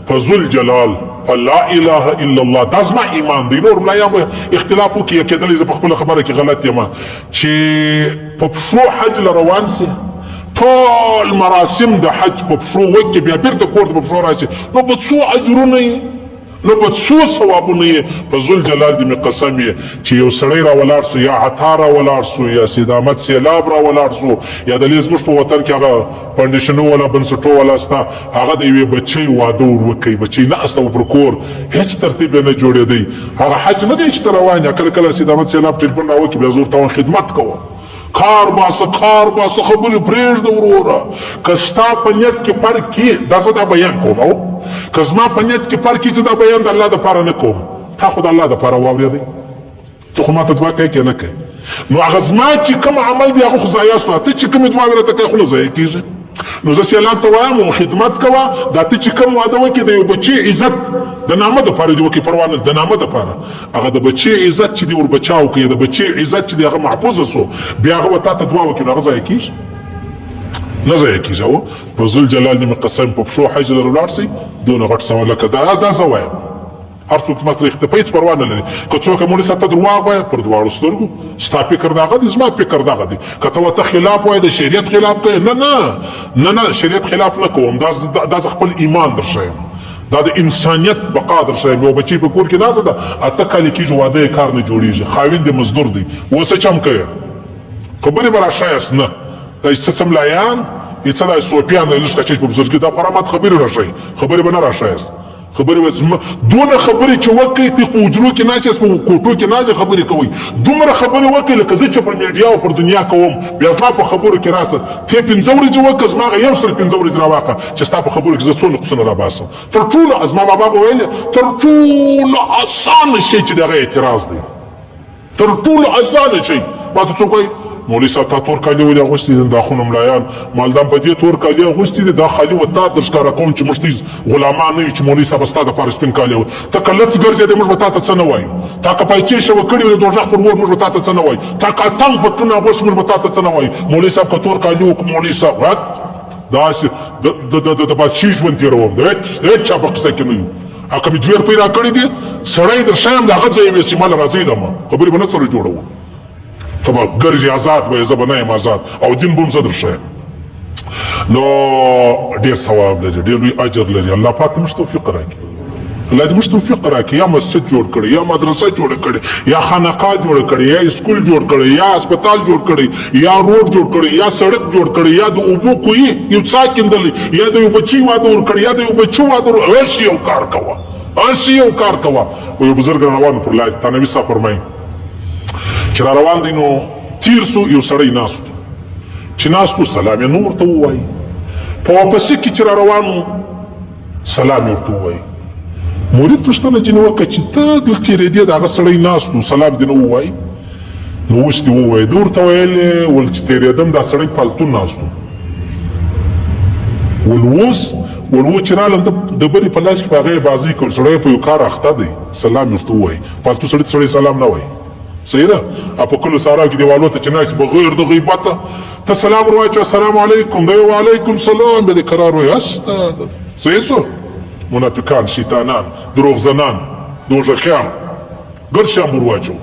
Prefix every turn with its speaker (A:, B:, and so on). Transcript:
A: فذل جلال فلا اله الا الله دا زما ایمان دی. نور ملایان به اختلاف وکړي کېدلی زه په خپله خبره کې غلط یم چې په پښو حج له روان سي ټول مراسم د حج په پښو وکړي بیا بیرته کور ته په پښو راشي نو په څو اجرونه یې نو په څو ثوابونه یې. په ذل جلال دې مې قسم یې چې یو سړی را ولاړ سو یا عطا را ولاړ سو یا سید احمد سیلاب را ولاړ سو یا دلې زموږ په وطن کې هغه فاونډیشنو والا بنسټو والا ستا هغه د یوې بچۍ واده ور وکوي بچۍ ناسته و پر کور هېڅ ترتیب یې نه جوړېدی. هغه حج نه دی چې ته روان یې کله کله سید احمد سیلاب ټلیفون را وکړي بیا زه ورته وایم خدمت کوه کار باسه خبرې پرېږده وروره که ستا په نیت کې فرق کړي دا زه دا بیان کوم که زما په نیت کې فرق کړي زه دا بیان د الله دپاره نه کوم. تا خو د الله دپاره واورېدی ته خو ماته دعا کوې که نه کوې نو هغه زما چې کوم عمل دی هغه خو ضایع سوه ته چې کومې دعاوې راته کوې خو نه ضایع کېږي. نو زه سیلاب ته وایم خدمت کوه دا ته چې کوم واده وکړې د یو بچي عزت د نامه دپاره دې وکړې پروا نه د نامه دپاره هغه د بچي عزت چې دې ور بچاو کړي د بچي عزت چې دی هغه محفوظه سو بیا هغه به تا ته دعا وکړي نو هغه ضایع کېږي نه ضایع کېږي. او په ذل جلال دې مې قسم په پښو حج له ولاړ سئ دونه غټ سوال لکه دا زه وایم هر څوک ما سره اختفا هېڅ پروا نه لري که څوک مولوي صاحب ته دروغ وایه پر دواړو سترګو ستا فکر دغه دی زما فکر دغه دی که ته ورته خلاف وایې د شریعت خلاف کوې نه شریعت خلاف نه کوم دا زه خپل ایمان در ښیم دا د انسانیت بقا در ښیم. یو بچی په کور کې ناسته ده اته کالې کېږي واده یې کار نه جوړېږي خاوند یې مزدور دی اوس څه چم کوې خبرې به راښایاست نه دا څه څملایان یې څه دا صوفیان دی لږ کچېچ په بزرګي دا خرامات خبرې راښایي خبرې به نه راښایاست خبرې دونه خبرې چې وکړئ ته په حجرو کې ناست په کوټو کې ناست خبرې کوئ دومره خبرې وکړئ لکه زه چې پر میډیا او پر دنیا کوم بیا زما په خبرو کې راسه ته 15 ورځې وکړه زما هغه یو سل 15 ورځې راواخله چې ستا په خبرو کې زه څو نقصونه راباسم. تر ټولو زما بابا به ویل تر ټولو اسانه شی چې د هغه اعتراض دی تر ټولو اسانه شی ما ته څوک وایي مولوي صاحب تا تور کالي ولې اغوستي دي دا خو نو ملایان مالدام په دې تور کالي اغوستي دي دا خالي و تا در ښکاره کوم چې موږ غلامان نه یو چې مولوي صاحب ستا دپاره سپین کالي و ته که لڅ ګرځېدې موږ به تا ته څه نه وایو تا که پایچې شوه کړې وې د دوږخ پر اور موږ به تا ته څه نه وایو تا که اتنګ پتلون اغوست موږ به تا ته څه نه وایو مولوي صاحب که تور کالي وکړو مولوي صاحب داسې د بادشي ژوند تېروم د هېڅ چا په قصه کې نه یو او که مې 2 روپۍ راکړې دي سړی در ښیم د هغه ځای یې ویسې ماله راځئ دمه خبرې به نه سره جوړوو ته به ګرځې آزاد به یې زه به نه یم آزاد او دین به هم زه در ښیم. نو ډېر ثواب لري ډېر لوی اجر لري الله پاک موږ توفیق راکړي الله دې موږ توفیق راکړي یا مسجد جوړ کړي یا مدرسه جوړه کړي یا خانقاه جوړه کړي یا اسکول جوړ کړي یا هسپتال جوړ کړي یا روډ جوړ کړي یا سړک جوړ کړي یا د اوبو کوهي یو څاه کیندلې یا د یو بچي واده ورکړي یا د یو بچو واده هسې یو کار کوه هسې یو کار کوه. و یو بزرګ روان پر لار تانوي صاحب فرمایي چې را روان دی نو تیر سو یو سړی ناست چې ناست و سلام یې نه ورته ووایي په واپسي کې چې را روان و سلام یې ورته ووایي مرید پوښتنه ځینې وکړه چې ته دلته تېرېدې د هغه سړی ناست و سلام دې نه ووایي نو اوس دې ووایي ده ورته ویلې ول چې تېرېدم دا سړی پالتون ناست و ول اوس چې رالم ډبرې په لاس کې په هغه یې بازۍ کول سړی په یو کار اخته دی سلام یې ورته ووایي پالتو سړي ته سړی سلام نه وایي صحیح ده او په کلو ساراو کې دیوالو ته چې ناست بغیر د غیبته ته سلام ور واچوه السلام علیکم دی وعلیکم سلام به دې قرار وایي استاد صحیح سو منافقان شیطانان دروغزنان دوزخیان ګرد شیان ور واچوه